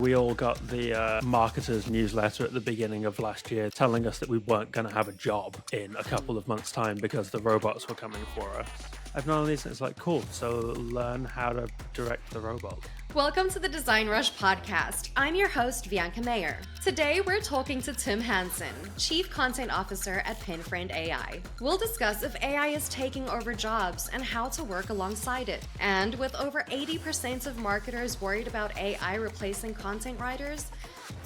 We all got the marketer's newsletter at the beginning of last year telling us that we weren't going to have a job in a couple of months' time because the robots were coming for us. I've known these things like, cool, so learn how to direct the robot. Welcome to the DesignRush Podcast. I'm your host, Bianca Mayer. Today, we're talking to Tim Hanson, Chief Content Officer at PenFriend.ai. We'll discuss if AI is taking over jobs and how to work alongside it. And with over 80% of marketers worried about AI replacing content writers,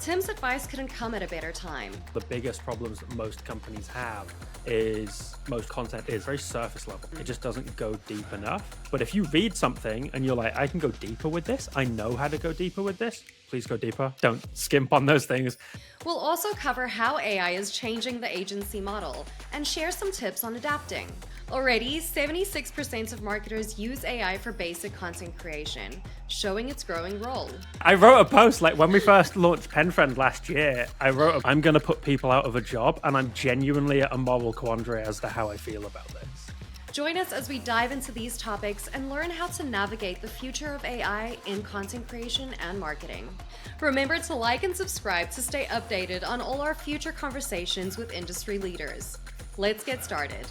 Tim's advice couldn't come at a better time. The biggest problems that most companies have is most content is very surface level. It just doesn't go deep enough. But if you read something and you're like, I can go deeper with this, I know how to go deeper with this, please go deeper. Don't skimp on those things. We'll also cover how AI is changing the agency model and share some tips on adapting. Already, 76% of marketers use AI for basic content creation, showing its growing role. I wrote a post, like when we first launched PenFriend last year, I'm going to put people out of a job, and I'm genuinely at a moral quandary as to how I feel about this. Join us as we dive into these topics and learn how to navigate the future of AI in content creation and marketing. Remember to like and subscribe to stay updated on all our future conversations with industry leaders. Let's get started.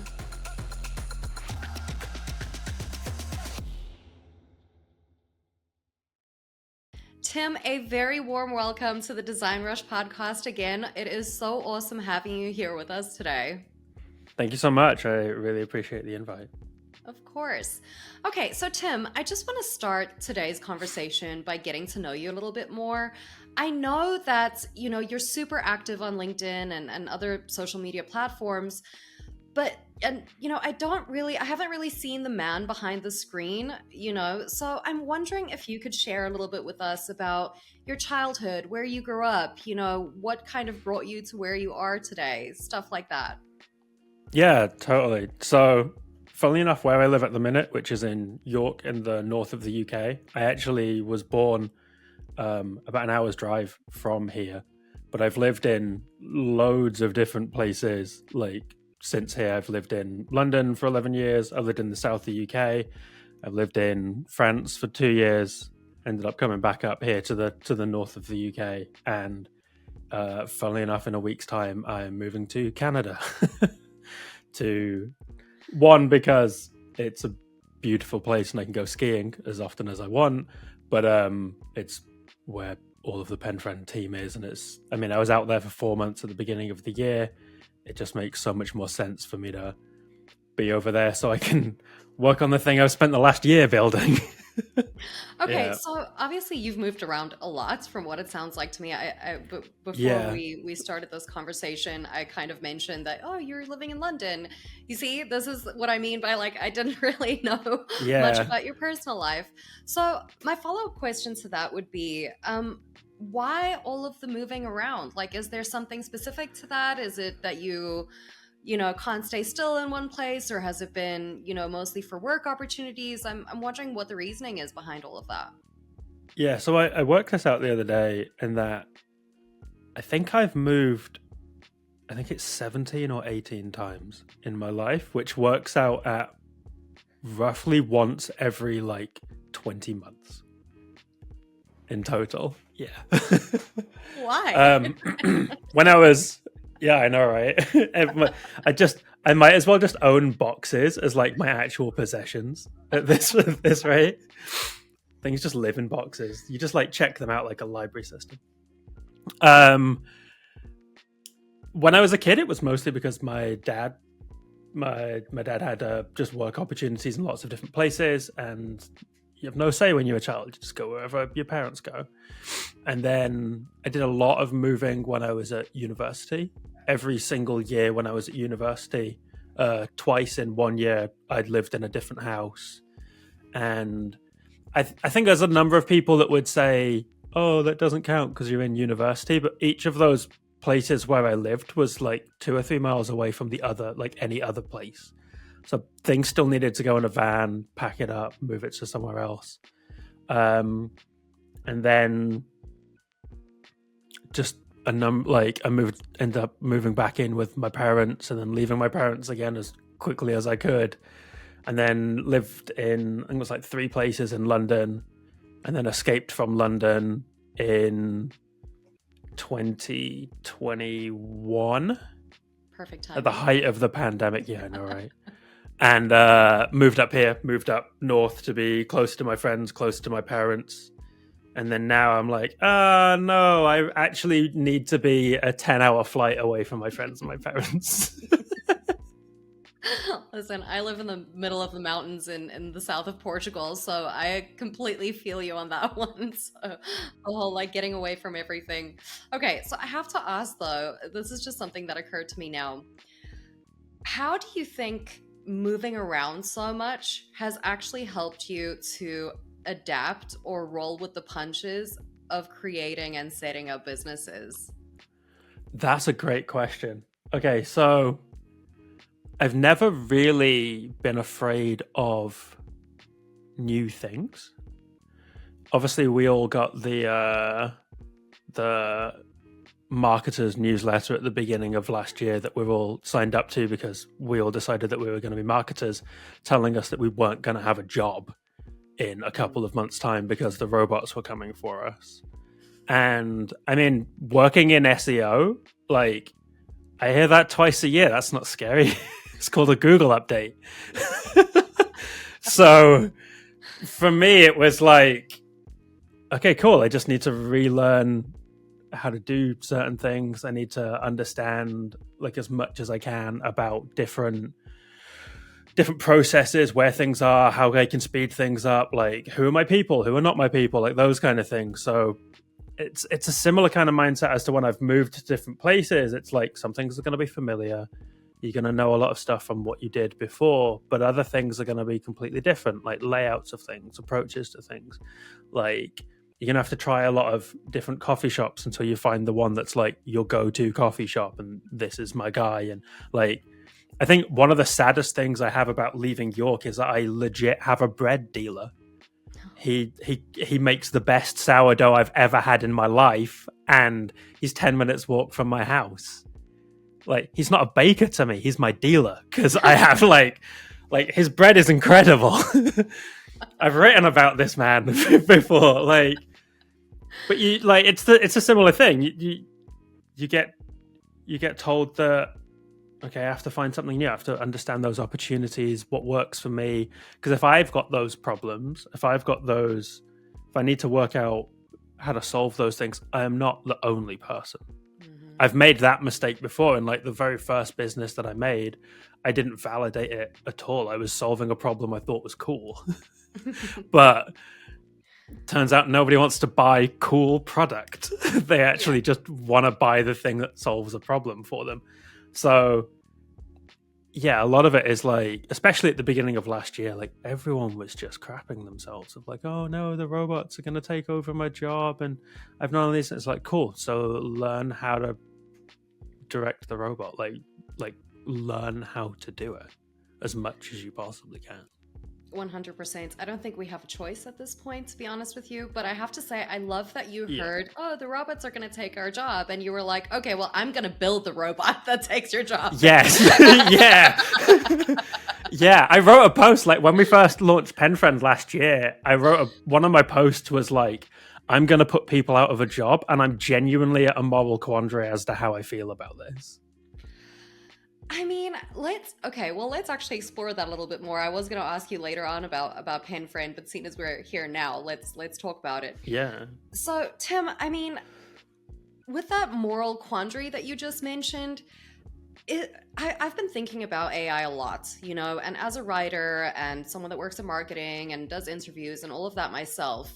Tim, a very warm welcome to the DesignRush Podcast again. It is so awesome having you here with us today. Thank you so much. I really appreciate the invite. Of course. Okay, so Tim, I just want to start today's conversation by getting to know you a little bit more. I know that, you're super active on LinkedIn and other social media platforms, but I haven't really seen the man behind the screen, so I'm wondering if you could share a little bit with us about your childhood, where you grew up, what kind of brought you to where you are today, stuff like that. Yeah, totally. So, funnily enough, where I live at the minute, which is in York in the north of the UK, I actually was born about an hour's drive from here, but I've lived in loads of different places, since here. I've lived in London for 11 years. I've lived in the south of the UK. I've lived in France for 2 years. Ended up coming back up here to the north of the UK. And funnily enough, in a week's time, I'm moving to Canada. Because it's a beautiful place and I can go skiing as often as I want. But it's where all of the PenFriend team is. And I was out there for 4 months at the beginning of the year. It just makes so much more sense for me to be over there so I can work on the thing I've spent the last year building. Okay, Yeah. So obviously you've moved around a lot from what it sounds like to me. Before Yeah. we started this conversation, I kind of mentioned that, you're living in London. You see, this is what I mean by I didn't really know much about your personal life. So my follow-up question to that would be, why all of the moving around? Is there something specific to that? Is it that you can't stay still in one place, or has it been, mostly for work opportunities? I'm wondering what the reasoning is behind all of that. Yeah, so I worked this out the other day in that I think I've moved, I think it's 17 or 18 times in my life, which works out at roughly once every 20 months in total. Yeah. Why? When I was, yeah, I know, right? I might as well just own boxes as my actual possessions at this rate. Things just live in boxes. You just check them out like a library system. When I was a kid, it was mostly because my dad had just work opportunities in lots of different places, and you have no say when you're a child. You just go wherever your parents go. And then I did a lot of moving when I was at university. Every single year when I was at university, twice in 1 year, I'd lived in a different house. And I think there's a number of people that would say, oh, that doesn't count because you're in university. But each of those places where I lived was 2 or 3 miles away from the other, any other place. So things still needed to go in a van, pack it up, move it to somewhere else. And then just ended up moving back in with my parents and then leaving my parents again as quickly as I could. And then lived in, I think it was 3 places in London, and then escaped from London in 2021 Perfect at the timing. height of the pandemic. Yeah, I know, right? And moved up north to be closer to my friends, closer to my parents. And then now I'm like, no, I actually need to be a 10-hour flight away from my friends and my parents. Listen, I live in the middle of the mountains in the south of Portugal, so I completely feel you on that one. So the whole like getting away from everything. Okay, so I have to ask though, this is just something that occurred to me now. How do you think moving around so much has actually helped you to adapt or roll with the punches of creating and setting up businesses? That's a great question. Okay, so I've never really been afraid of new things. Obviously, we all got the marketers newsletter at the beginning of last year that we're all signed up to because we all decided that we were going to be marketers, telling us that we weren't going to have a job in a couple of months' time because the robots were coming for us. And I mean, working in SEO, like, I hear that twice a year. That's not scary. It's called a Google update. So for me, it was like, okay, cool. I just need to relearn how to do certain things. I need to understand like as much as I can about different processes, where things are, how I can speed things up, like who are my people, who are not my people, like those kind of things. So it's a similar kind of mindset as to when I've moved to different places. It's like some things are going to be familiar. You're going to know a lot of stuff from what you did before, but other things are going to be completely different, like layouts of things, approaches to things. Like you're going to have to try a lot of different coffee shops until you find the one that's like your go-to coffee shop and this is my guy. And like, I think one of the saddest things I have about leaving York is that I legit have a bread dealer. He makes the best sourdough I've ever had in my life, and he's 10 minutes walk from my house. Like, he's not a baker to me, he's my dealer, because I have like his bread is incredible. I've written about this man before, like, but you like it's a similar thing. You get told that, okay, I have to find something new. I have to understand those opportunities, what works for me. Because if I've got those problems, if I need to work out how to solve those things, I am not the only person. Mm-hmm. I've made that mistake before. In like the very first business that I made, I didn't validate it at all. I was solving a problem I thought was cool. But turns out nobody wants to buy cool product. They actually just want to buy the thing that solves a problem for them. So yeah, a lot of it is like, especially at the beginning of last year, like everyone was just crapping themselves of like, oh no, the robots are going to take over my job. And I've known this. It's like, cool. So learn how to direct the robot, like learn how to do it as much as you possibly can. 100%. I don't think we have a choice at this point, to be honest with you. But I have to say, I love that you heard, oh, the robots are going to take our job. And you were like, okay, well, I'm going to build the robot that takes your job. Yes. Yeah. Yeah. I wrote a post, like when we first launched PenFriend last year, one of my posts was like, I'm going to put people out of a job. And I'm genuinely at a moral quandary as to how I feel about this. I mean, let's actually explore that a little bit more. I was going to ask you later on about PenFriend, but seeing as we're here now, let's talk about it. Yeah. So, Tim, I mean, with that moral quandary that you just mentioned, I've been thinking about AI a lot, you know, and as a writer and someone that works in marketing and does interviews and all of that myself,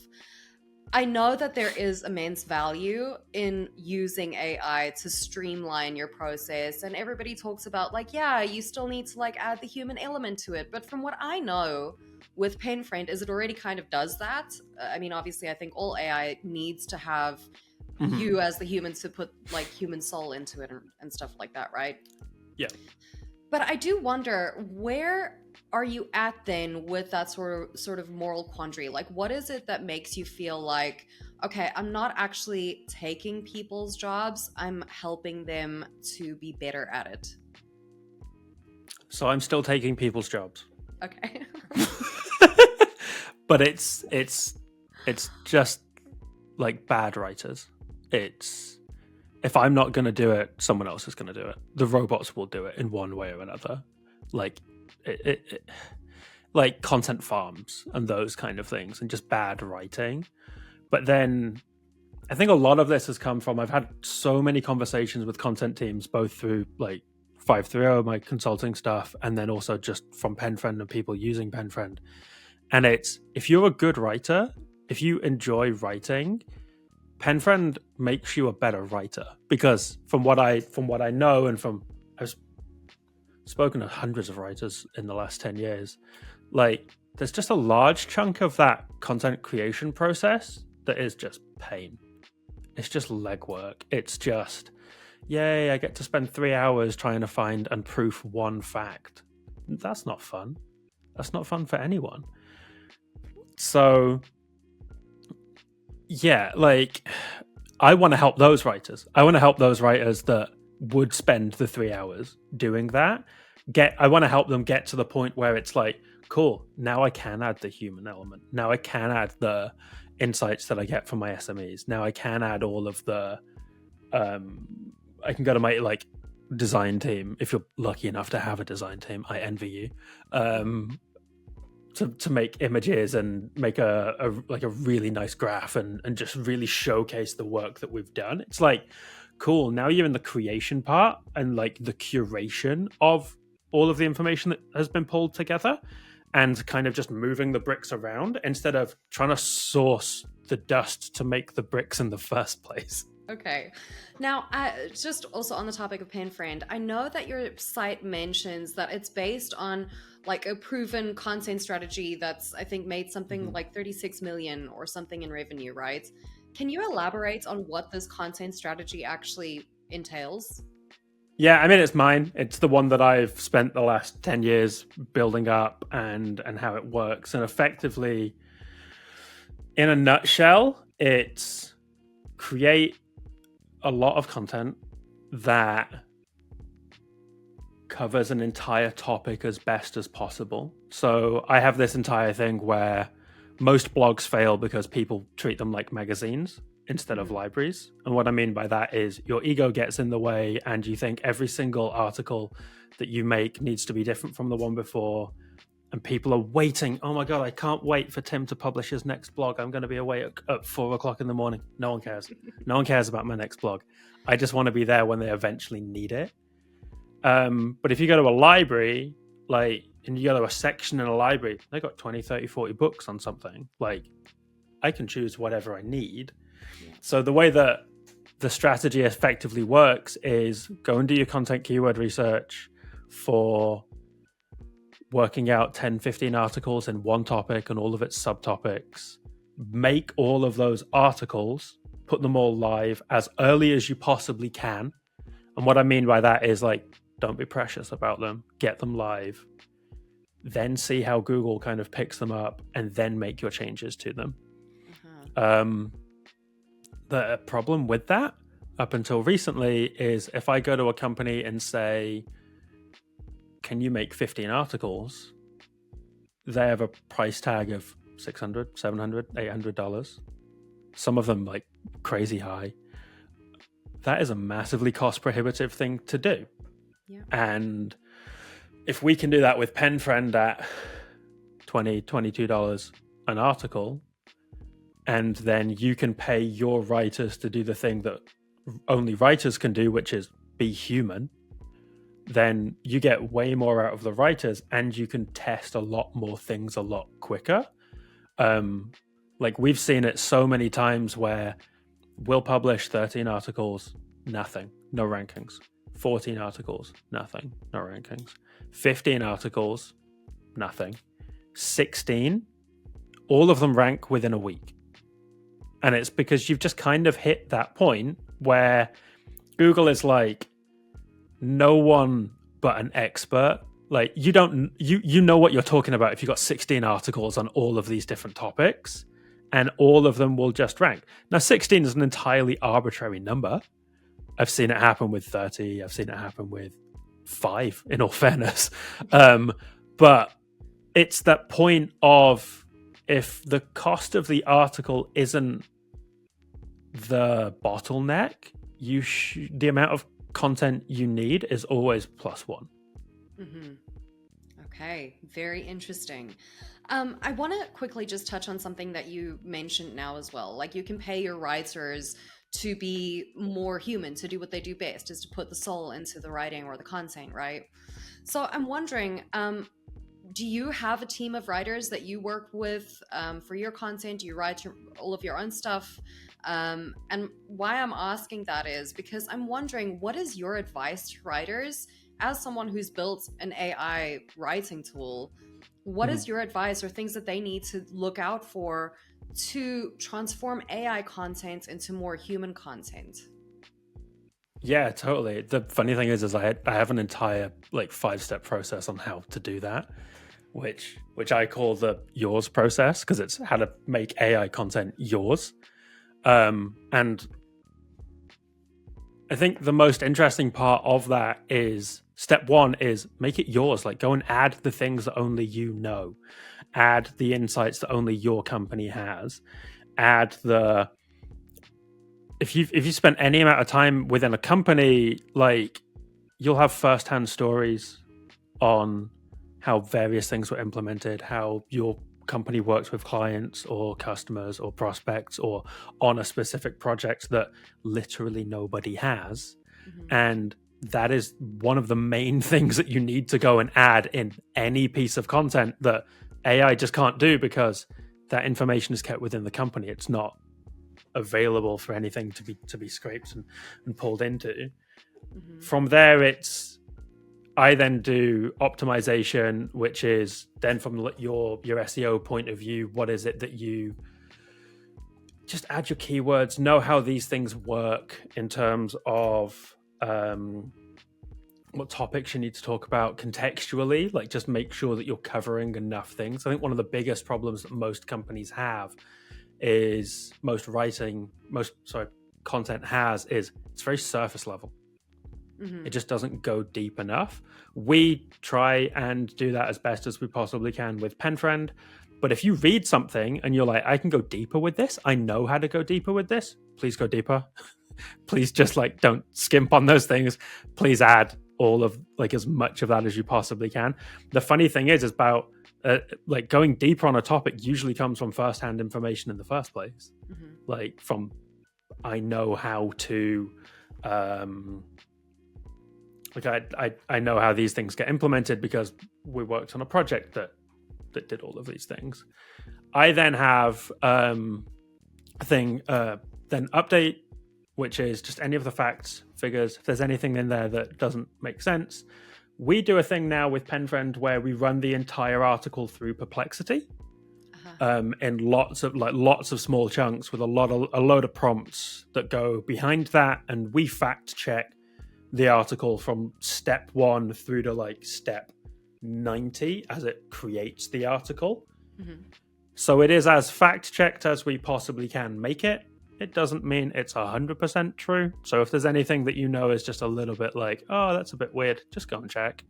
I know that there is immense value in using AI to streamline your process. And everybody talks about like, yeah, you still need to like add the human element to it. But from what I know with PenFriend is it already kind of does that. I mean, obviously, I think all AI needs to have you as the human to put like human soul into it and stuff like that, right? Yeah. But I do wonder, where are you at then with that sort of moral quandary? Like, what is it that makes you feel like, okay, I'm not actually taking people's jobs, I'm helping them to be better at it? So I'm still taking people's jobs. Okay. But it's just like bad writers. It's if I'm not going to do it, someone else is going to do it. The robots will do it in one way or another. Like like content farms and those kind of things, and just bad writing. But then I think a lot of this has come from, I've had so many conversations with content teams, both through like 530, my consulting stuff, and then also just from PenFriend and people using PenFriend. And it's, if you're a good writer, if you enjoy writing, PenFriend makes you a better writer. Because from what I know, and from I've spoken to hundreds of writers in the last 10 years, like there's just a large chunk of that content creation process that is just pain. It's just legwork. It's just, yay, I get to spend 3 hours trying to find and proof one fact. That's not fun. That's not fun for anyone. So, yeah, like, I want to help those writers. I want to help those writers that would spend the 3 hours doing that. I want to help them get to the point where it's like, cool, now I can add the human element. Now I can add the insights that I get from my SMEs. Now I can add all of the I can go to my like design team, if you're lucky enough to have a design team. I envy you. To make images and make a really nice graph and just really showcase the work that we've done. It's like, cool, now you're in the creation part and like the curation of all of the information that has been pulled together, and kind of just moving the bricks around instead of trying to source the dust to make the bricks in the first place. Okay. Now, just also on the topic of PenFriend, I know that your site mentions that it's based on like a proven content strategy that's, I think, made something like 36 million or something in revenue, right? Can you elaborate on what this content strategy actually entails? Yeah, I mean, it's mine. It's the one that I've spent the last 10 years building up and how it works. And effectively, in a nutshell, it's create a lot of content that covers an entire topic as best as possible. So I have this entire thing where most blogs fail because people treat them like magazines instead of libraries. And what I mean by that is your ego gets in the way and you think every single article that you make needs to be different from the one before. And people are waiting. Oh my God, I can't wait for Tim to publish his next blog. I'm going to be awake at 4 o'clock in the morning. No one cares. No one cares about my next blog. I just want to be there when they eventually need it. But if you go to a library, like, and you go to a section in a library, they got 20, 30, 40 books on something. Like, I can choose whatever I need. So the way that the strategy effectively works is go and do your content keyword research for working out 10, 15 articles in one topic and all of its subtopics. Make all of those articles, put them all live as early as you possibly can. And what I mean by that is, like, don't be precious about them. Get them live. Then see how Google kind of picks them up and then make your changes to them. The problem with that, up until recently, is if I go to a company and say, can you make 15 articles? They have a price tag of $600, $700, $800. Some of them like crazy high. That is a massively cost prohibitive thing to do. Yeah. And if we can do that with PenFriend at $20, $22 an article, and then you can pay your writers to do the thing that only writers can do, which is be human, then you get way more out of the writers and you can test a lot more things a lot quicker. Like we've seen it so many times where we'll publish 13 articles, nothing, no rankings. 14 articles, nothing, no rankings. 15 articles, nothing. 16, all of them rank within a week. And it's because you've just kind of hit that point where Google is like, no one but an expert. Like you know what you're talking about if you've got 16 articles on all of these different topics, and all of them will just rank. Now, 16 is an entirely arbitrary number. I've seen it happen with 30. I've seen it happen with 5, in all fairness. But it's that point of, if the cost of the article isn't the bottleneck, the amount of content you need is always +1. Mm-hmm. Okay, very interesting. I want to quickly just touch on something that you mentioned now as well. Like, you can pay your writers to be more human, to do what they do best, is to put the soul into the writing or the content, right? So I'm wondering, do you have a team of writers that you work with for your content? Do you write all of your own stuff? And why I'm asking that is because I'm wondering, what is your advice to writers as someone who's built an AI writing tool? What is your advice or things that they need to look out for to transform AI content into more human content? Yeah, totally. The funny thing is I have an entire 5-step process on how to do that, which I call the yours process, because it's how to make AI content yours. And I think the most interesting part of that is step 1 is make it yours. Like, go and add the things that only you know, add the insights that only your company has, add the if you spend any amount of time within a company, like, you'll have firsthand stories on how various things were implemented, how your company works with clients or customers or prospects or on a specific project that literally nobody has. And that is one of the main things that you need to go and add in any piece of content that AI just can't do, because that information is kept within the company. It's not available for anything to be scraped and pulled into. From there, I then do optimization, which is then from your SEO point of view, what is it that you just add your keywords, know how these things work in terms of what topics you need to talk about contextually, like just make sure that you're covering enough things. I think one of the biggest problems that most companies have is content has is it's very surface level. It just doesn't go deep enough. We try and do that as best as we possibly can with PenFriend. But if you read something and you're like, I can go deeper with this, I know how to go deeper with this, please go deeper. Please just don't skimp on those things. Please add all of as much of that as you possibly can. The funny thing is about going deeper on a topic usually comes from firsthand information in the first place. From I know how to I know how these things get implemented because we worked on a project that did all of these things. I then have then update, which is just any of the facts, figures. If there's anything in there that doesn't make sense, we do a thing now with PenFriend where we run the entire article through Perplexity, in lots of small chunks with a load of prompts that go behind that, and we fact check the article from step 1 through to step 90 as it creates the article. So it is as fact checked as we possibly can make it. It doesn't mean it's 100% true. So if there's anything that is just a little bit oh, that's a bit weird, just go and check.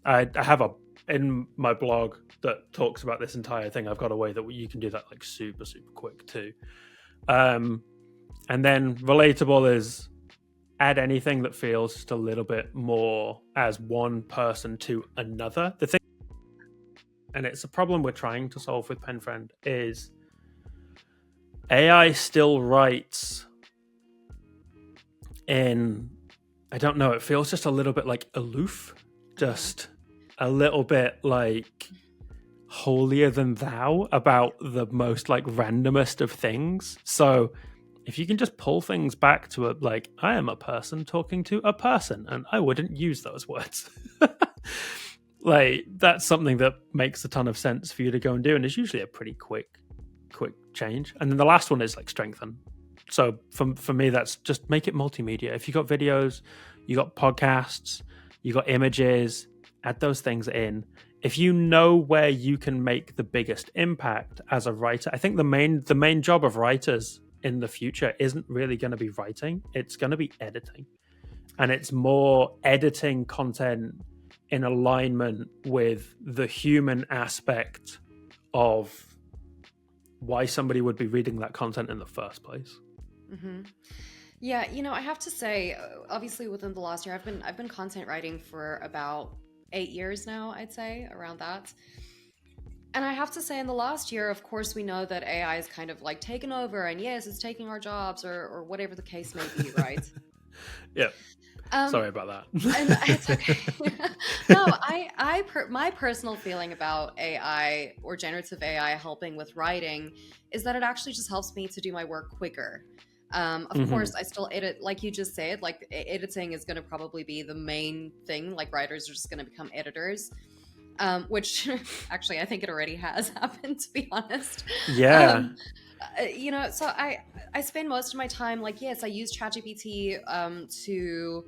I have in my blog that talks about this entire thing, I've got a way that you can do that super quick too. And then relatable is add anything that feels just a little bit more as one person to another. The thing, and it's a problem we're trying to solve with PenFriend, is AI still writes in, I don't know, it feels just a little bit aloof, just a little bit holier than thou about the most randomest of things. So if you can just pull things back to I am a person talking to a person, and I wouldn't use those words. That's something that makes a ton of sense for you to go and do, and it's usually a pretty quick change. And then the last one is strengthen. So for me, that's just make it multimedia. If you got videos, you got podcasts, you got images, add those things in. If you know where you can make the biggest impact as a writer, I think the main job of writers in the future isn't really going to be writing, it's going to be editing. And it's more editing content in alignment with the human aspect of why somebody would be reading that content in the first place. Hmm. Yeah, I have to say, obviously within the last year, I've been content writing for about 8 years now, I'd say, around that. And I have to say, in the last year, of course, we know that AI is kind of like taken over, and yes, it's taking our jobs, or whatever the case may be, right? Yeah. Um, Sorry about that. and it's okay. No, my personal feeling about AI or generative AI helping with writing is that it actually just helps me to do my work quicker. Of course, I still edit, like you just said, like editing is going to probably be the main thing. Like writers are just going to become editors, which actually I think it already has happened, to be honest. Yeah. So I spend most of my time, like, yes, I use ChatGPT to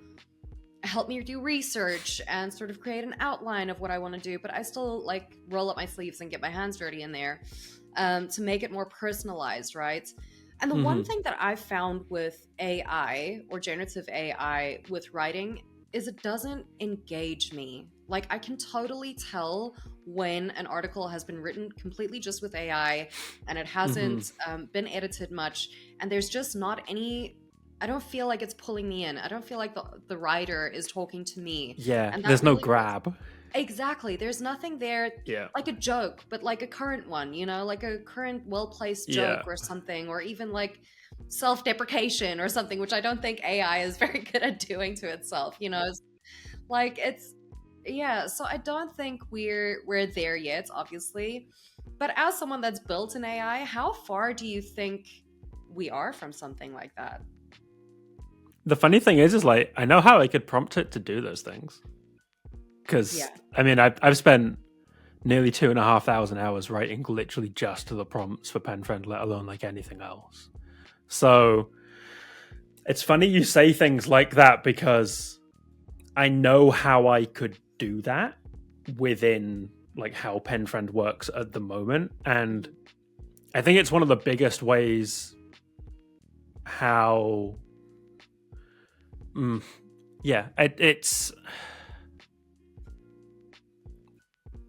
help me do research and sort of create an outline of what I want to do, but I still like roll up my sleeves and get my hands dirty in there to make it more personalized, right? And the one thing that I've found with AI or generative AI with writing is it doesn't engage me. Like, I can totally tell when an article has been written completely just with AI and it hasn't been edited much, and there's just not any. I don't feel like it's pulling me in. I don't feel like the writer is talking to me. Yeah, And that there's no really grab. Exactly. There's nothing there, Yeah. like a joke, but like a current one, like a current well-placed Yeah. joke or something, or even like self-deprecation or something, which I don't think AI is very good at doing to itself. Like yeah. So I don't think we're there yet, obviously. But as someone that's built in AI, how far do you think we are from something like that? The funny thing is like, I know how I could prompt it to do those things. Because, Yeah. I mean, I've spent nearly 2,500 hours writing literally just to the prompts for PenFriend, let alone like anything else. So it's funny you say things like that, because I know how I could do that within like how PenFriend works at the moment. And I think it's one of the biggest ways how... it's...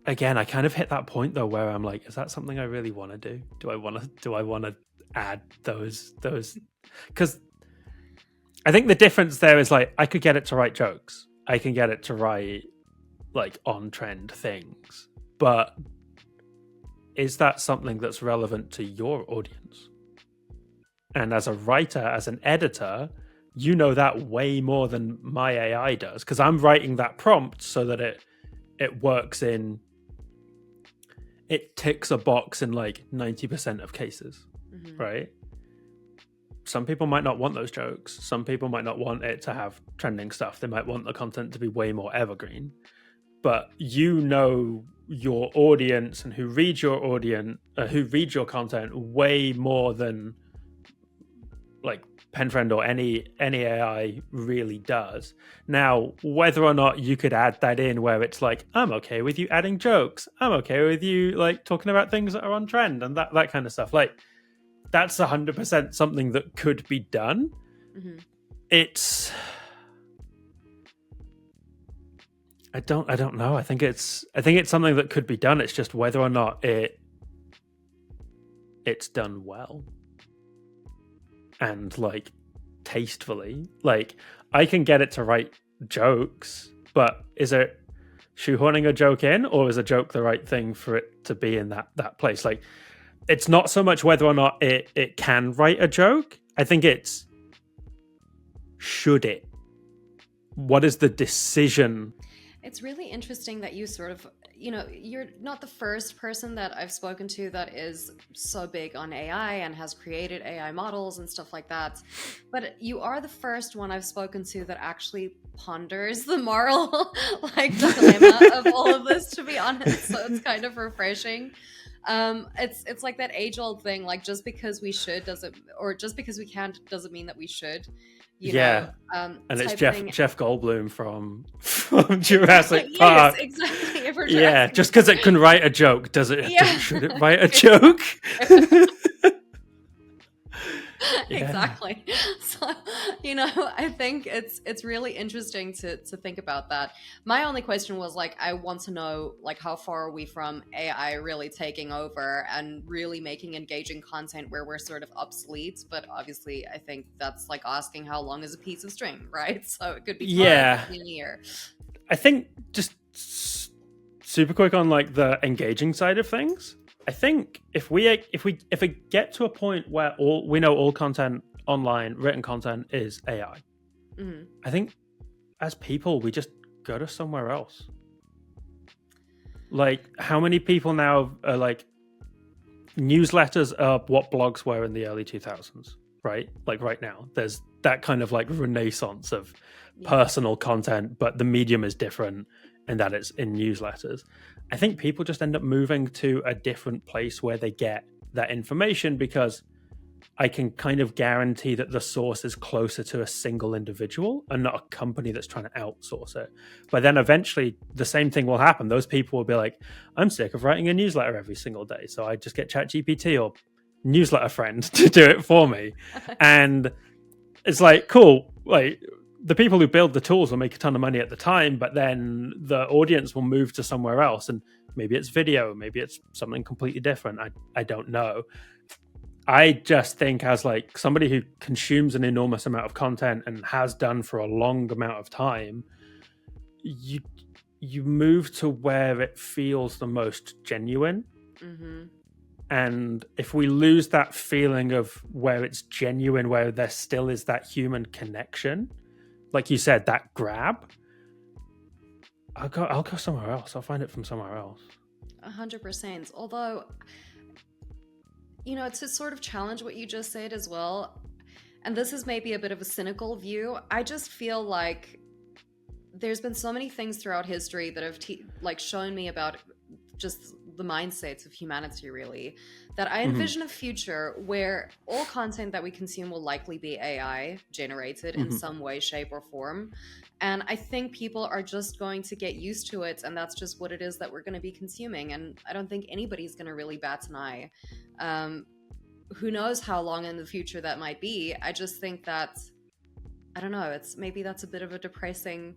Again, I kind of hit that point though where I'm like, is that something I really want to do? Do I want to add those? Because I think the difference there is like, I could get it to write jokes. I can get it to write like on trend things. But is that something that's relevant to your audience? And as a writer, as an editor, you know that way more than my AI does, because I'm writing that prompt so that it works in... It ticks a box in like 90% of cases, right? Some people might not want those jokes. Some people might not want it to have trending stuff. They might want the content to be way more evergreen. But you know your audience and who reads your content way more than like PenFriend or any AI really does. Now, whether or not you could add that in where it's like, I'm okay with you adding jokes, I'm okay with you like talking about things that are on trend and that kind of stuff, like that's 100% something that could be done. It's... I don't know. I think it's something that could be done. It's just whether or not it's done well and like tastefully. Like, I can get it to write jokes, but is it shoehorning a joke in, or is a joke the right thing for it to be in that place? Like, it's not so much whether or not it can write a joke. I think it's, should it? What is the decision? It's really interesting that you sort of, you're not the first person that I've spoken to that is so big on AI and has created AI models and stuff like that. But you are the first one I've spoken to that actually ponders the moral like dilemma of all of this, to be honest. So it's kind of refreshing. It's like that age-old thing, like just because we should doesn't, or just because we can't doesn't mean that we should. And it's Jeff Goldblum from Jurassic Park. Yes, exactly. Yeah, just because it can write a joke, should it write a joke? Yeah. Exactly. So, I think it's really interesting to think about that. My only question was like, I want to know like how far are we from AI really taking over and really making engaging content where we're sort of obsolete. But obviously, I think that's like asking how long is a piece of string, right? So it could be tomorrow, it Yeah. could be in a year. I think just super quick on like the engaging side of things. I think if we get to a point where all content online, written content is AI, Mhm. I think as people we just go to somewhere else. Like how many people now are like newsletters are what blogs were in the early 2000s, right? Like right now, there's that kind of like renaissance of Yeah. personal content, but the medium is different in that it's in newsletters. I think people just end up moving to a different place where they get that information because I can kind of guarantee that the source is closer to a single individual and not a company that's trying to outsource it. But then eventually the same thing will happen. Those people will be like, I'm sick of writing a newsletter every single day. So I just get ChatGPT or Newsletter Friend to do it for me. And it's like, cool. Like the people who build the tools will make a ton of money at the time, but then the audience will move to somewhere else. And maybe it's video, maybe it's something completely different. I don't know. I just think as like somebody who consumes an enormous amount of content and has done for a long amount of time, you move to where it feels the most genuine. Mm-hmm. And if we lose that feeling of where it's genuine, where there still is that human connection, like you said, that grab, I'll go somewhere else. I'll find it from somewhere else. 100%. Although, to sort of challenge what you just said as well, and this is maybe a bit of a cynical view, I just feel like there's been so many things throughout history that have shown me about just the mindsets of humanity, really, that I envision a future where all content that we consume will likely be AI generated in some way, shape, or form. And I think people are just going to get used to it, and that's just what it is that we're going to be consuming. And I don't think anybody's going to really bat an eye. Who knows how long in the future that might be? I just think that, I don't know, maybe that's a bit of a depressing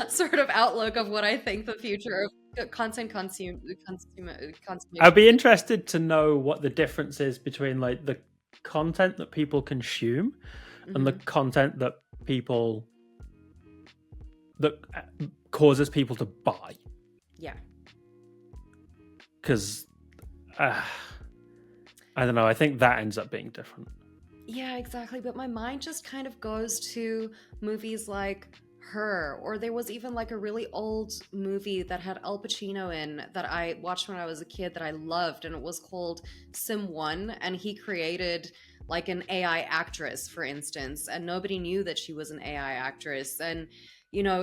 sort of outlook of what I think the future of content consumption. I'd be interested to know what the difference is between like the content that people consume and the content that causes people to buy. Yeah. Because I don't know, I think that ends up being different. Yeah, exactly. But my mind just kind of goes to movies like Her, or there was even like a really old movie that had Al Pacino in that I watched when I was a kid that I loved, and it was called Sim 1, and he created like an AI actress, for instance, and nobody knew that she was an AI actress, and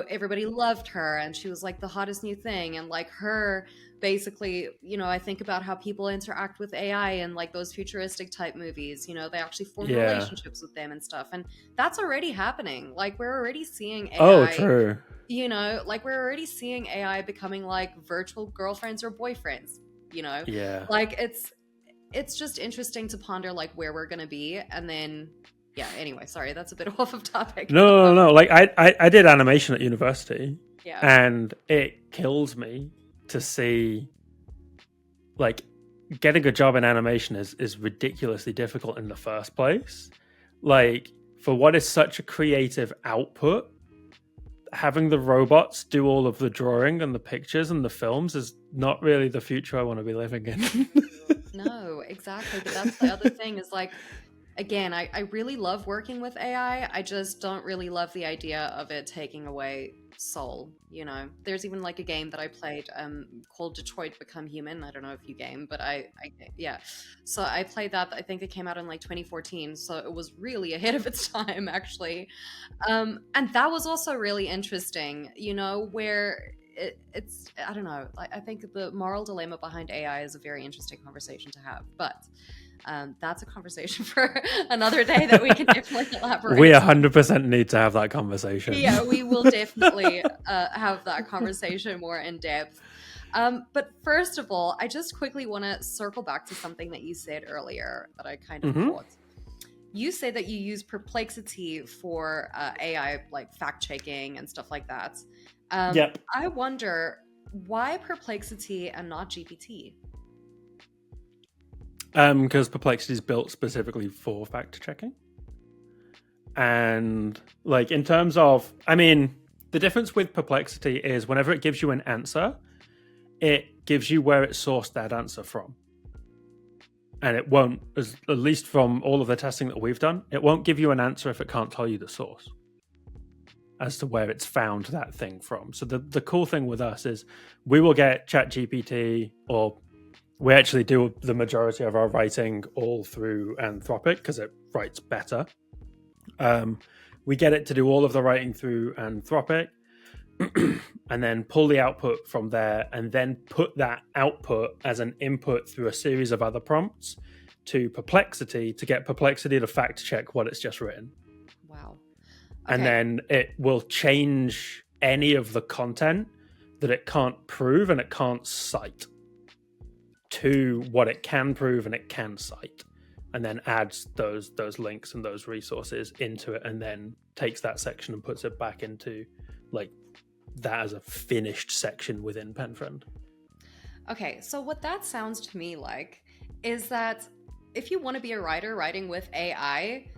everybody loved her, and she was like the hottest new thing. And like Her, basically, I think about how people interact with AI in like those futuristic type movies. They actually form relationships with them and stuff, and that's already happening. Like we're already seeing AI. Oh, true. Like we're already seeing AI becoming like virtual girlfriends or boyfriends. Yeah. Like it's just interesting to ponder like where we're gonna be, and then. Yeah, anyway, sorry, that's a bit off of topic. No. Like I did animation at university. Yeah. And it kills me to see like getting a job in animation is ridiculously difficult in the first place. Like for what is such a creative output, having the robots do all of the drawing and the pictures and the films is not really the future I want to be living in. No, exactly. But that's the other thing is like, again, I really love working with AI. I just don't really love the idea of it taking away soul. There's even like a game that I played called Detroit Become Human. I don't know if you game, but yeah. So I played that. I think it came out in like 2014. So it was really ahead of its time, actually. And that was also really interesting, where it's, I don't know, I think the moral dilemma behind AI is a very interesting conversation to have. But that's a conversation for another day that we can definitely elaborate. We 100% need to have that conversation. Yeah, we will definitely have that conversation more in depth. But first of all, I just quickly want to circle back to something that you said earlier that I kind of thought. you say that you use Perplexity for AI, like fact checking and stuff like that. Yep. I wonder why Perplexity and not GPT? Because Perplexity is built specifically for fact checking. And like in terms of, I mean, the difference with Perplexity is whenever it gives you an answer, it gives you where it sourced that answer from. And it won't, at least from all of the testing that we've done, it won't give you an answer if it can't tell you the source as to where it's found that thing from. So the cool thing with us is we will get ChatGPT, or we actually do the majority of our writing all through Anthropic because it writes better. We get it to do all of the writing through Anthropic and then pull the output from there and then put that output as an input through a series of other prompts to Perplexity to get Perplexity to fact check what it's just written. Wow. Okay. And then it will change any of the content that it can't prove and it can't cite to what it can prove and it can cite, and then adds those links and those resources into it, and then takes that section and puts it back into like that as a finished section within PenFriend. Okay, so what that sounds to me like is that if you want to be a writer writing with AI,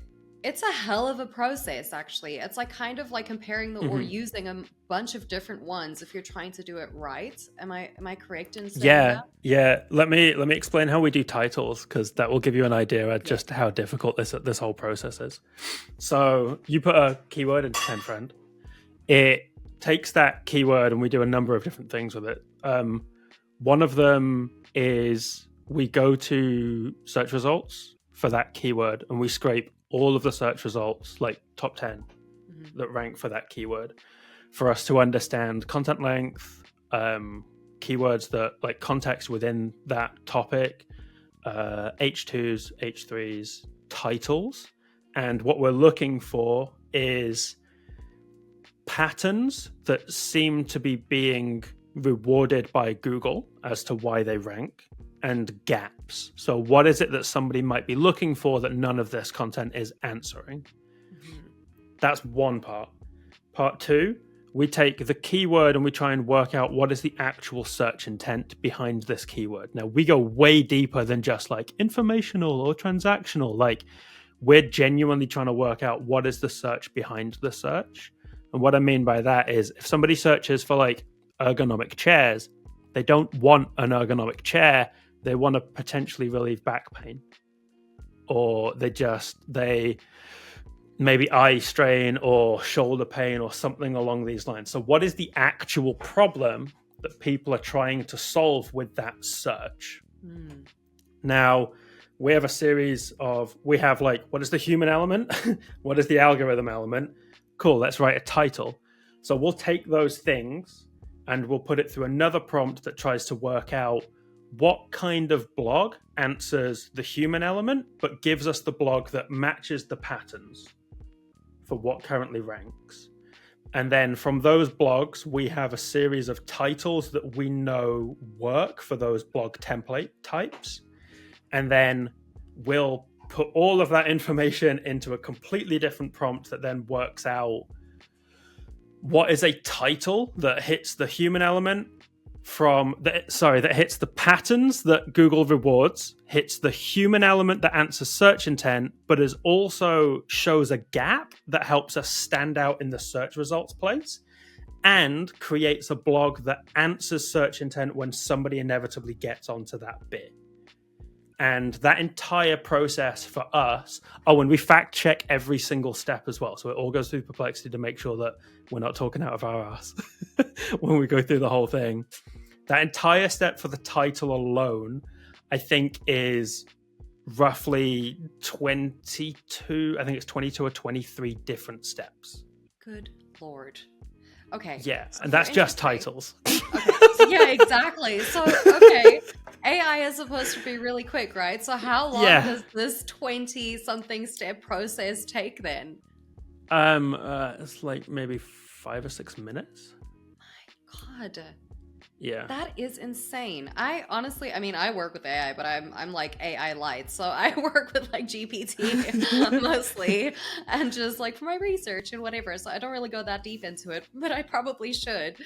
it's a hell of a process, actually. It's like kind of like comparing or using a bunch of different ones if you're trying to do it right. Am I correct in saying that? Yeah. Let me explain how we do titles, because that will give you an idea of just how difficult this whole process is. So you put a keyword into PenFriend. It takes that keyword and we do a number of different things with it. One of them is we go to search results for that keyword and we scrape all of the search results, like top 10 that rank for that keyword, for us to understand content length, keywords that like context within that topic, H2s, H3s, titles. And what we're looking for is patterns that seem to be being rewarded by Google as to why they rank, and gaps. So what is it that somebody might be looking for that none of this content is answering? That's one part. Part two, we take the keyword and we try and work out what is the actual search intent behind this keyword. Now, we go way deeper than just like informational or transactional. Like, we're genuinely trying to work out what is the search behind the search. And what I mean by that is if somebody searches for like ergonomic chairs, they don't want an ergonomic chair. They want to potentially relieve back pain, or they maybe eye strain or shoulder pain or something along these lines. So what is the actual problem that people are trying to solve with that search? Now, we have a series of, we have like, what is the human element? What is the algorithm element? Cool, let's write a title. So we'll take those things and we'll put it through another prompt that tries to work out what kind of blog answers the human element, but gives us the blog that matches the patterns for what currently ranks. And then from those blogs, we have a series of titles that we know work for those blog template types. And then we'll put all of that information into a completely different prompt that then works out what is a title that hits the human element that hits the patterns that Google rewards, hits the human element that answers search intent, but is also shows a gap that helps us stand out in the search results place, and creates a blog that answers search intent when somebody inevitably gets onto that bit. And that entire process for us, and we fact check every single step as well. So it all goes through Perplexity to make sure that we're not talking out of our ass when we go through the whole thing. That entire step for the title alone, I think, is roughly 22, I think it's 22 or 23 different steps. Good Lord. Okay. Yeah, so and that's just titles. Okay. So, yeah, exactly. So, okay. AI is supposed to be really quick, right? So how long does this 20-something step process take then? It's like maybe 5 or 6 minutes. My God. Yeah. That is insane. I honestly, I mean, I work with AI, but I'm like AI light. So I work with like GPT mostly and just like for my research and whatever. So I don't really go that deep into it, but I probably should.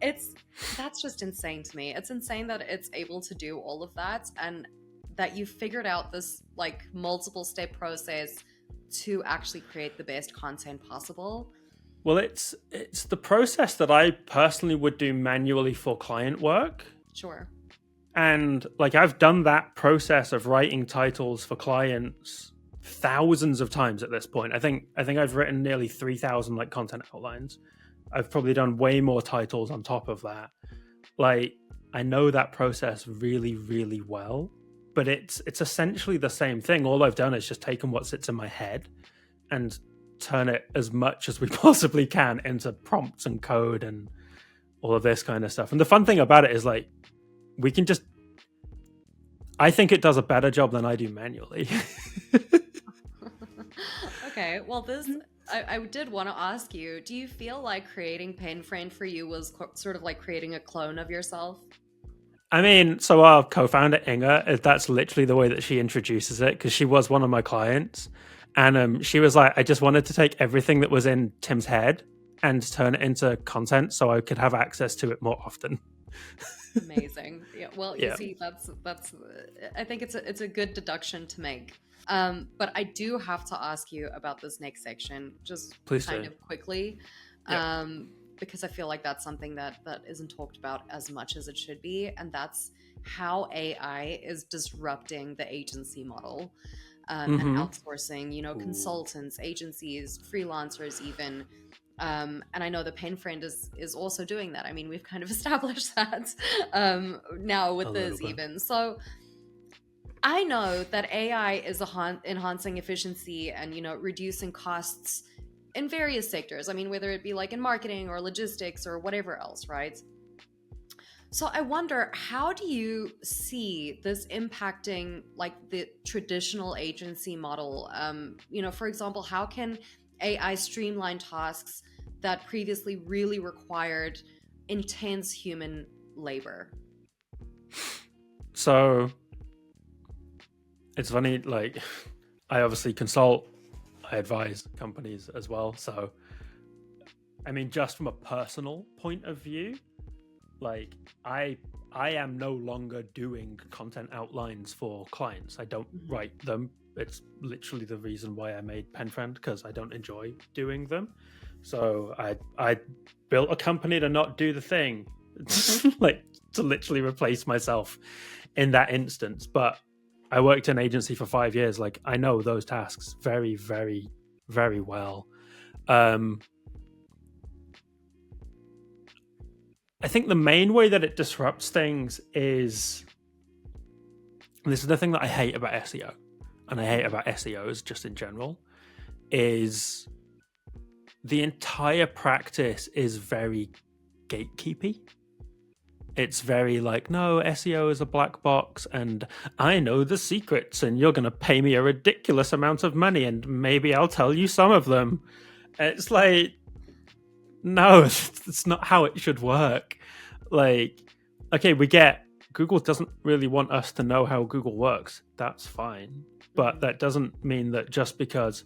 It's That's just insane to me. It's insane that it's able to do all of that and that you figured out this like multiple step process to actually create the best content possible. Well, it's the process that I personally would do manually for client work. Sure. And like I've done that process of writing titles for clients thousands of times at this point. I think I've written nearly 3,000 like content outlines. I've probably done way more titles on top of that. Like I know that process really, really well, but it's essentially the same thing. All I've done is just taken what sits in my head and turn it as much as we possibly can into prompts and code and all of this kind of stuff. And the fun thing about it is like we can just, I think it does a better job than I do manually. Okay, well, I did want to ask you, do you feel like creating PenFriend for you was sort of like creating a clone of yourself? I mean, so our co-founder Inga, that's literally the way that she introduces it, because she was one of my clients. And she was like, I just wanted to take everything that was in Tim's head and turn it into content so I could have access to it more often. Amazing. Yeah. Well, you see, that's. I think it's a good deduction to make. But I do have to ask you about this next section, just Please kind do. of quickly, because I feel like that's something that isn't talked about as much as it should be, and that's how AI is disrupting the agency model. And outsourcing, consultants, agencies, freelancers, even. And I know the PenFriend is also doing that. I mean, we've kind of established that now with this even. So I know that AI is enhancing efficiency and, reducing costs in various sectors. I mean, whether it be like in marketing or logistics or whatever else, right? So I wonder, how do you see this impacting like the traditional agency model? For example, how can AI streamline tasks that previously really required intense human labor? So it's funny, like I obviously consult, I advise companies as well. So, I mean, just from a personal point of view, like I am no longer doing content outlines for clients. I don't write them. It's literally the reason why I made PenFriend, because I don't enjoy doing them. So I built a company to not do the thing, like to literally replace myself in that instance. But I worked in agency for 5 years. Like I know those tasks very, very, very well. I think the main way that it disrupts things is, and this is the thing that I hate about SEO, and I hate about SEOs just in general, is the entire practice is very gatekeepy. It's very like, no, SEO is a black box and I know the secrets and you're going to pay me a ridiculous amount of money and maybe I'll tell you some of them. It's like, no, it's not how it should work. Like, okay, we get Google doesn't really want us to know how Google works. That's fine. But that doesn't mean that just because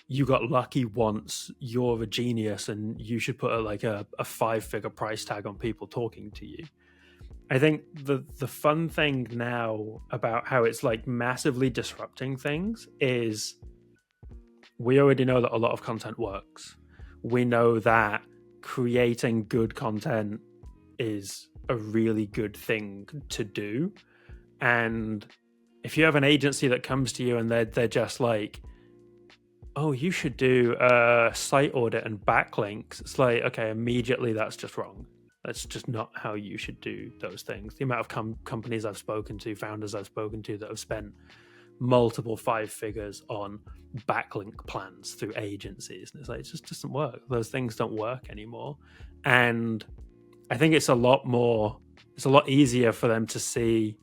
you got lucky once, you're a genius and you should put a 5-figure price tag on people talking to you. I think the fun thing now about how it's like massively disrupting things is we already know that a lot of content works. We know that creating good content is a really good thing to do. And if you have an agency that comes to you and they're just like, oh, you should do a site audit and backlinks, it's like, okay, immediately that's just wrong. That's just not how you should do those things. The amount of companies I've spoken to, founders I've spoken to that have spent multiple 5 figures on backlink plans through agencies. And it's like, it just doesn't work. Those things don't work anymore. And I think it's a lot easier for them to see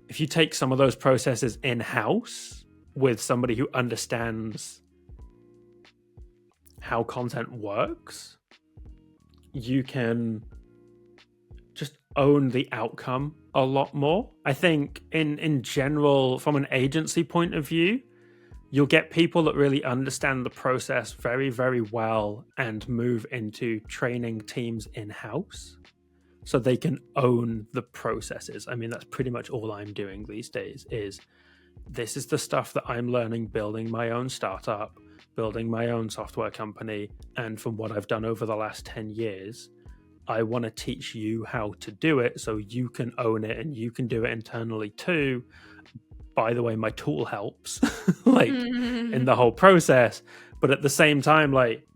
if you take some of those processes in-house with somebody who understands how content works, you can own the outcome a lot more. I think in general, from an agency point of view, you'll get people that really understand the process very, very well and move into training teams in-house so they can own the processes. I mean, that's pretty much all I'm doing these days is this is the stuff that I'm learning building my own startup, building my own software company. And from what I've done over the last 10 years, I want to teach you how to do it so you can own it and you can do it internally too. By the way, my tool helps like in the whole process. But at the same time, like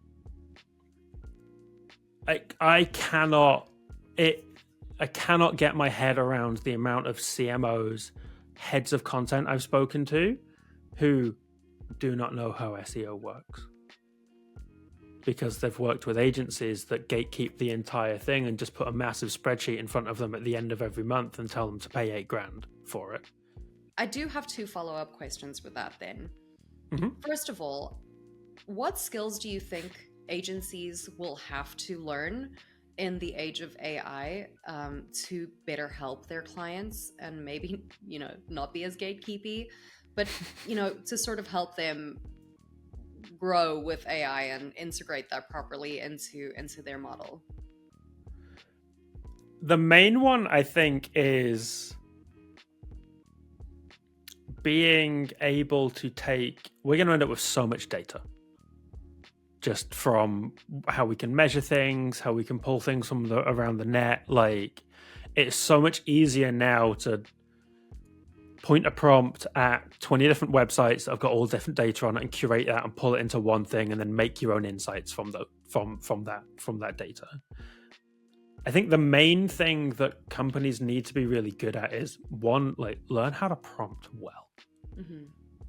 I cannot get my head around the amount of CMOs, heads of content I've spoken to who do not know how SEO works because they've worked with agencies that gatekeep the entire thing and just put a massive spreadsheet in front of them at the end of every month and tell them to pay $8,000 for it. I do have 2 follow-up questions with that then. First of all, what skills do you think agencies will have to learn in the age of AI to better help their clients and maybe, not be as gatekeepy, but, to sort of help them grow with AI and integrate that properly into their model? The main one, I think, is being able to we're going to end up with so much data just from how we can measure things, how we can pull things from around the net. Like, it's so much easier now to point a prompt at 20 different websites that have got all different data on it and curate that and pull it into one thing and then make your own insights from that data. I think the main thing that companies need to be really good at is one, like learn how to prompt well.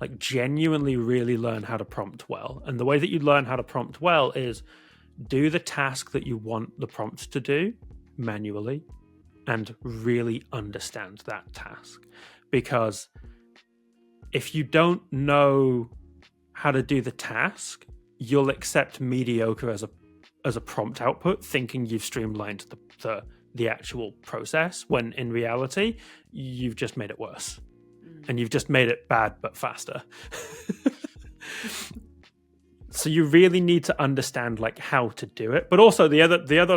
Like genuinely really learn how to prompt well. And the way that you learn how to prompt well is do the task that you want the prompt to do manually and really understand that task. Because if you don't know how to do the task, you'll accept mediocre as a prompt output, thinking you've streamlined the actual process, when in reality, you've just made it worse. And you've just made it bad, but faster. So you really need to understand like how to do it. But also the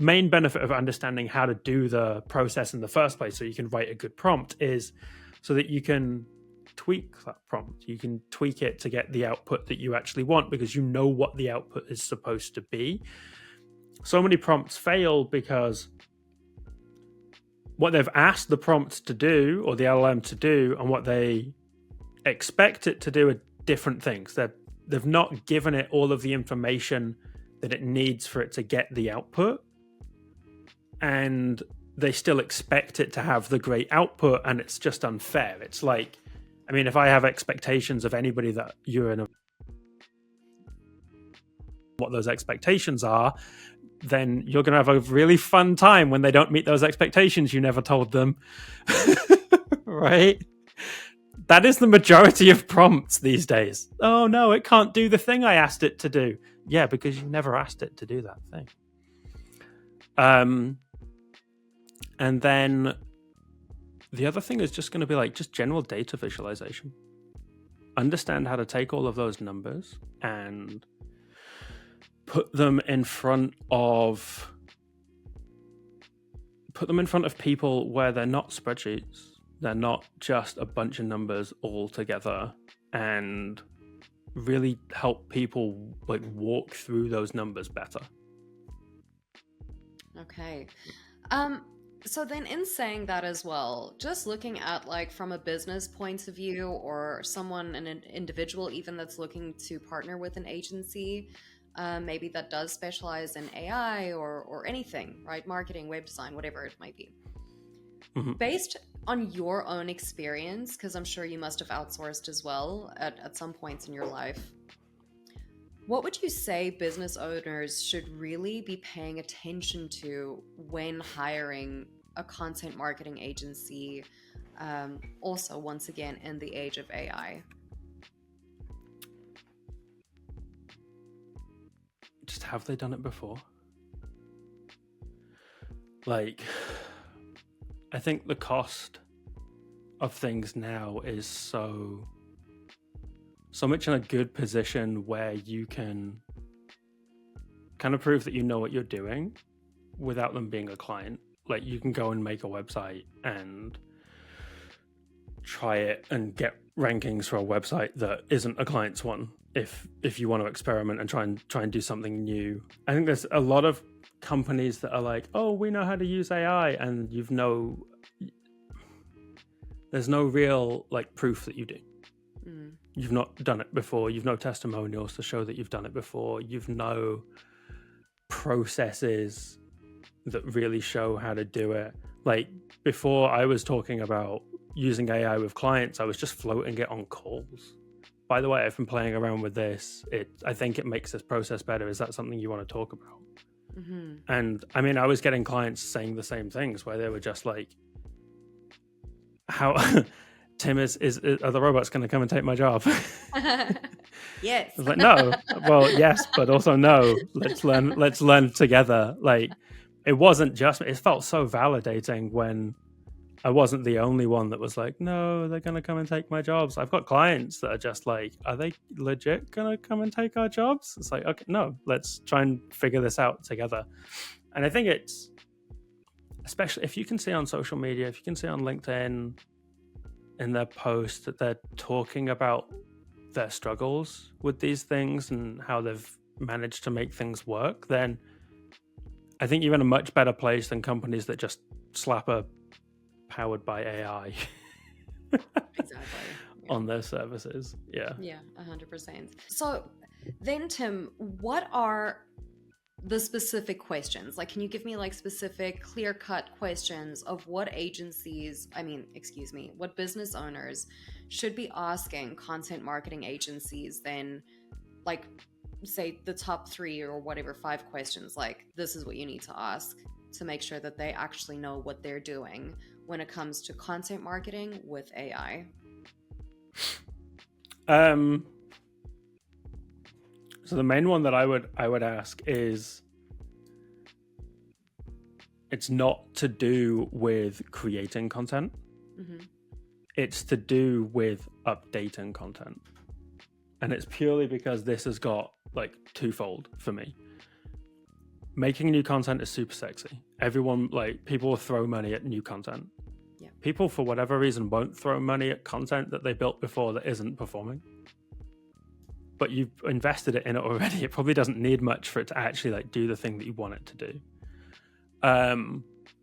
main benefit of understanding how to do the process in the first place, so you can write a good prompt, is so that you can tweak that prompt. You can tweak it to get the output that you actually want because you know what the output is supposed to be. So many prompts fail because what they've asked the prompt to do or the LLM to do and what they expect it to do are different things. They've not given it all of the information that it needs for it to get the output. And they still expect it to have the great output, and it's just unfair. It's like, I mean, if I have expectations of anybody that you're in what those expectations are, then you're going to have a really fun time when they don't meet those expectations you never told them. Right? That is the majority of prompts these days. Oh no, it can't do the thing I asked it to do. Yeah, because you never asked it to do that thing. And then the other thing is just going to be like just general data visualization. Understand how to take all of those numbers and put them in front of people where they're not spreadsheets. They're not just a bunch of numbers all together, and really help people like walk through those numbers better. Okay. So then in saying that as well, just looking at like from a business point of view, or an individual even that's looking to partner with an agency, maybe that does specialize in AI or anything, right? Marketing, web design, whatever it might be. Based on your own experience, because I'm sure you must have outsourced as well at some points in your life, what would you say business owners should really be paying attention to when hiring a content marketing agency, also, once again, in the age of AI? Just have they done it before? Like, I think the cost of things now is so much in a good position where you can kind of prove that you know what you're doing without them being a client. Like, you can go and make a website and try it and get rankings for a website that isn't a client's one if you want to experiment and try and do something new. I think there's a lot of companies that are like, oh, we know how to use AI, and there's no real like proof that you do. You've not done it before. You've no testimonials to show that you've done it before. You've no processes that really show how to do it. Like, before I was talking about using AI with clients, I was just floating it on calls. By the way, I've been playing around with this. I think it makes this process better. Is that something you want to talk about? And I mean, I was getting clients saying the same things where they were just like, how Tim, are the robots going to come and take my job? Yes. I was like, no. Well, yes, but also no. Let's learn together. Like, it wasn't just, it felt so validating when I wasn't the only one that was like, no, they're going to come and take my jobs. I've got clients that are just like, are they legit going to come and take our jobs? It's like, okay, no, let's try and figure this out together. And I think it's, especially if you can see on social media, if you can see on LinkedIn in their posts that they're talking about their struggles with these things and how they've managed to make things work, then I think you're in a much better place than companies that just slap a powered by AI Exactly. on their services. Yeah, 100%. So then, Tim, what are the specific questions? Like, can you give me like specific clear-cut questions of what what business owners should be asking content marketing agencies, then, like, say the top 3 or whatever 5 questions, like, this is what you need to ask to make sure that they actually know what they're doing when it comes to content marketing with AI? So the main one that I would ask is, it's not to do with creating content. It's to do with updating content. And it's purely because this has got like twofold for me. Making new content is super sexy. Everyone, like, people will throw money at new content. Yeah. People, for whatever reason, won't throw money at content that they built before that isn't performing. But you've invested it in it already. It probably doesn't need much for it to actually like do the thing that you want it to do.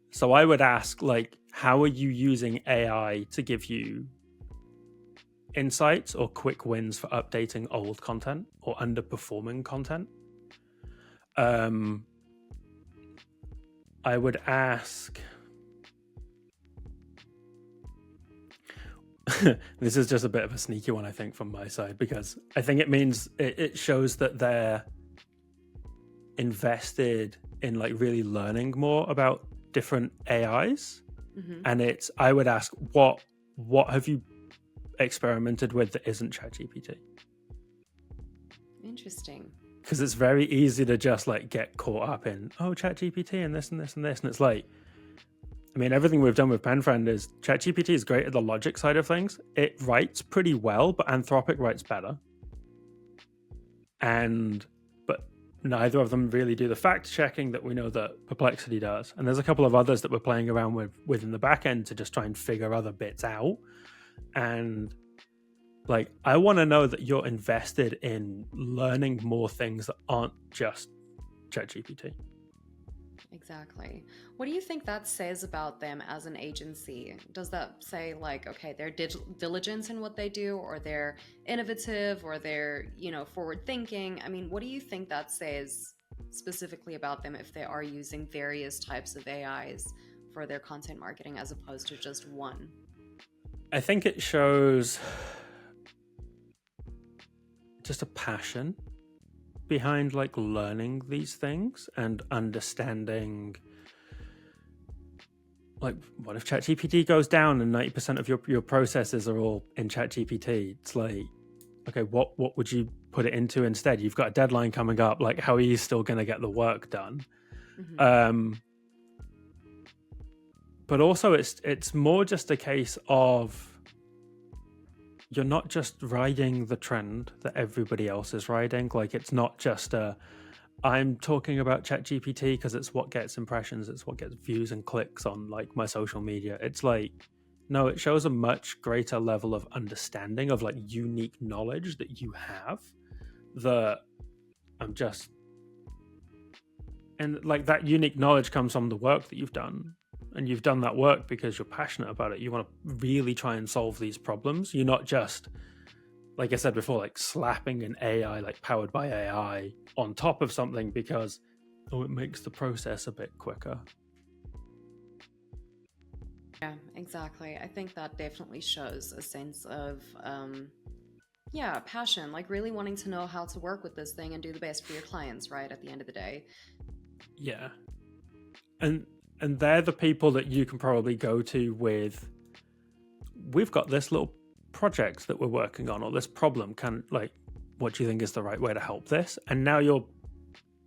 So I would ask, like, how are you using AI to give you insights or quick wins for updating old content or underperforming content? I would ask, this is just a bit of a sneaky one, I think, from my side, because I think it means it shows that they're invested in like really learning more about different AIs. And I would ask, what have you experimented with that isn't ChatGPT? Interesting. Because it's very easy to just like get caught up in, oh, ChatGPT and this and this and this. And it's like, I mean, everything we've done with PenFriend is ChatGPT is great at the logic side of things. It writes pretty well, but Anthropic writes better. But neither of them really do the fact checking that we know that Perplexity does. And there's a couple of others that we're playing around with in the back end to just try and figure other bits out. And like, I want to know that you're invested in learning more things that aren't just ChatGPT. Exactly. What do you think that says about them as an agency? Does that say like, okay, they're diligent in what they do, or they're innovative, or they're, forward thinking? I mean, what do you think that says specifically about them if they are using various types of AIs for their content marketing as opposed to just one? I think it shows just a passion behind like learning these things and understanding, like, what if ChatGPT goes down and 90% of your processes are all in ChatGPT? It's like, okay, what would you put it into instead? You've got a deadline coming up. Like, how are you still going to get the work done? But but also it's more just a case of you're not just riding the trend that everybody else is riding. Like, it's not just I'm talking about ChatGPT because it's what gets impressions, it's what gets views and clicks on like my social media. It's like, no, it shows a much greater level of understanding of like unique knowledge that you have that I'm just, and like that unique knowledge comes from the work that you've done. And you've done that work because you're passionate about it. You want to really try and solve these problems. You're not just, like I said before, like slapping an AI, like powered by AI on top of something because, oh, it makes the process a bit quicker. Yeah, exactly. I think that definitely shows a sense of, passion, like really wanting to know how to work with this thing and do the best for your clients, right? At the end of the day. Yeah. And they're the people that you can probably go to with, we've got this little project that we're working on, or this problem, what do you think is the right way to help this? And now you're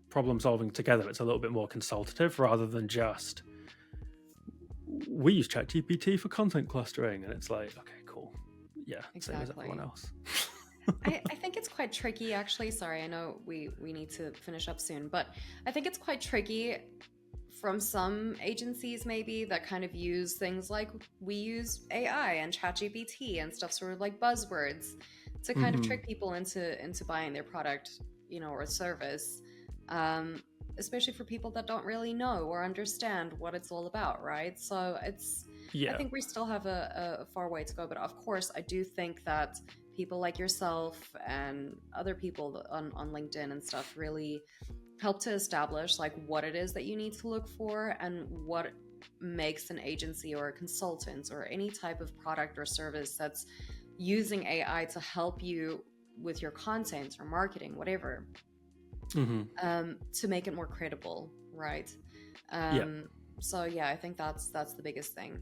problem solving together. It's a little bit more consultative rather than just, we use ChatGPT for content clustering. And it's like, okay, cool. Yeah, exactly. Same as everyone else. I think it's quite tricky, actually. Sorry, I know we need to finish up soon, but I think it's quite tricky from some agencies maybe that kind of use things like we use AI and ChatGPT and stuff, sort of like buzzwords to kind of trick people into buying their product, or service, especially for people that don't really know or understand what it's all about, right? So I think we still have a far way to go, but of course I do think that people like yourself and other people on LinkedIn and stuff really help to establish like what it is that you need to look for and what makes an agency or a consultant or any type of product or service that's using AI to help you with your content or marketing, whatever, to make it more credible, right? So yeah, I think that's the biggest thing.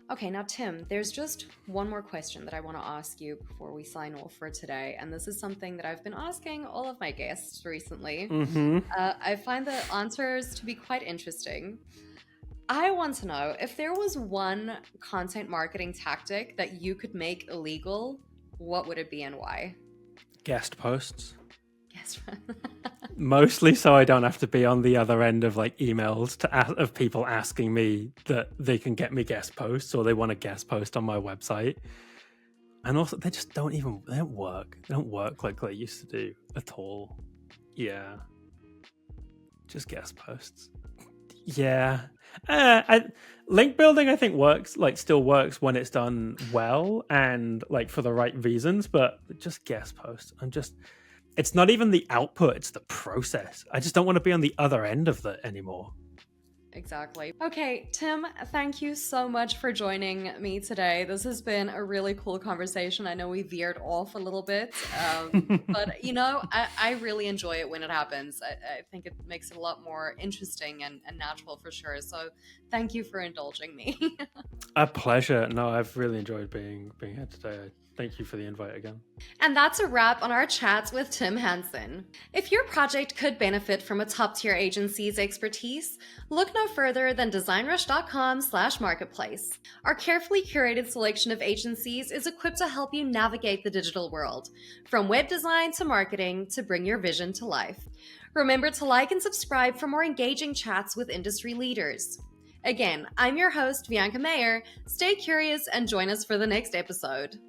Okay, now Tim, there's just one more question that I want to ask you before we sign off for today. And this is something that I've been asking all of my guests recently. I find the answers to be quite interesting. I want to know if there was one content marketing tactic that you could make illegal, what would it be and why? Guest posts. Guest Mostly so I don't have to be on the other end of like emails of people asking me that they can get me guest posts or they want a guest post on my website. And also they just don't work. They don't work like they used to do at all. Yeah. Just guest posts. Yeah. Link building I think still works when it's done well and like for the right reasons, but just guest posts. It's not even the output, it's the process. I just don't want to be on the other end of that anymore. Exactly. Okay, Tim, thank you so much for joining me today. This has been a really cool conversation. I know we veered off a little bit, but I really enjoy it when it happens. I think it makes it a lot more interesting and natural for sure. So thank you for indulging me. A pleasure. No, I've really enjoyed being here today. Thank you for the invite again. And that's a wrap on our chats with Tim Hanson. If your project could benefit from a top-tier agency's expertise, look no further than DesignRush.com/marketplace. Our carefully curated selection of agencies is equipped to help you navigate the digital world, from web design to marketing to bring your vision to life. Remember to like and subscribe for more engaging chats with industry leaders. Again, I'm your host, Bianca Mayer. Stay curious and join us for the next episode.